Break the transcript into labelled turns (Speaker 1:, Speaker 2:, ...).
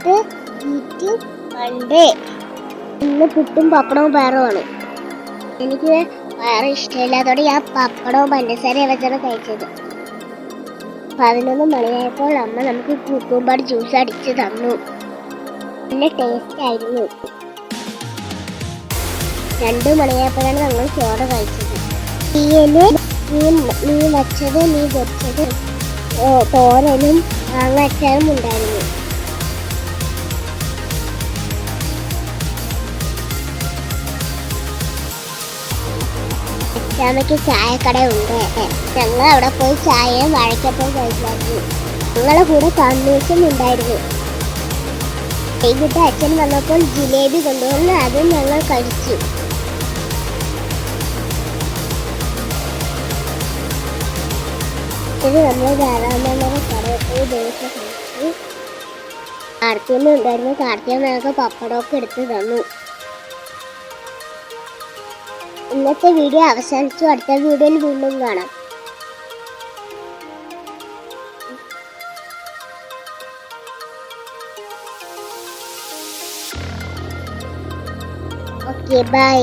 Speaker 1: എന്നിട്ട് ഈറ്റ് കണ്ടേ. ഇന്ന് പുട്ടും പപ്പടവും പയറുമാണ്. എനിക്ക് പയറ് ഇഷ്ടമില്ലാത്തതോടെ ഞാൻ പപ്പടവും പഞ്ചസാരയും വെച്ചാണ് കഴിച്ചത്. 11 മണിയായപ്പോൾ അമ്മ നമുക്ക് കുക്കുംബർ ജ്യൂസ് അടിച്ച് തന്നു. നല്ല ടേസ്റ്റ് ആയിരുന്നു. 2 മണിയായപ്പോഴാണ് ഞങ്ങൾ ചോറ് കഴിച്ചത്. തീയല്, മീൻ വച്ചത്, മീൻ പൊരിച്ചത്, തോരനും മാങ്ങ അച്ചാറും ഉണ്ടായിരുന്നു. അച്ചാമ്മയ്ക്ക് ചായക്കട ഉണ്ട്. ഞങ്ങൾ അവിടെ പോയി ചായയും വാഴക്കപ്പം കഴിച്ചായിരുന്നു. ഞങ്ങളുടെ കൂടെ കമ്മീഷൻ ഉണ്ടായിരുന്നു. വൈകിട്ട് അച്ഛൻ വന്നപ്പോൾ ജിലേബി കൊണ്ടുവന്ന് അതും ഞങ്ങൾ കഴിച്ചു. ഇത് നമ്മൾ ധാരാളം കടയിൽ ദിവസം കഴിച്ചു. കാർത്തിയമ്മ ഉണ്ടായിരുന്നു. കാർത്തിയമ്മ ഞങ്ങൾക്ക് പപ്പടമൊക്കെ എടുത്ത് തന്നു. ഇന്നത്തെ വീഡിയോ അവസാനിച്ചു. അടുത്ത വീഡിയോയിൽ വീണ്ടും കാണാം. Okay, by.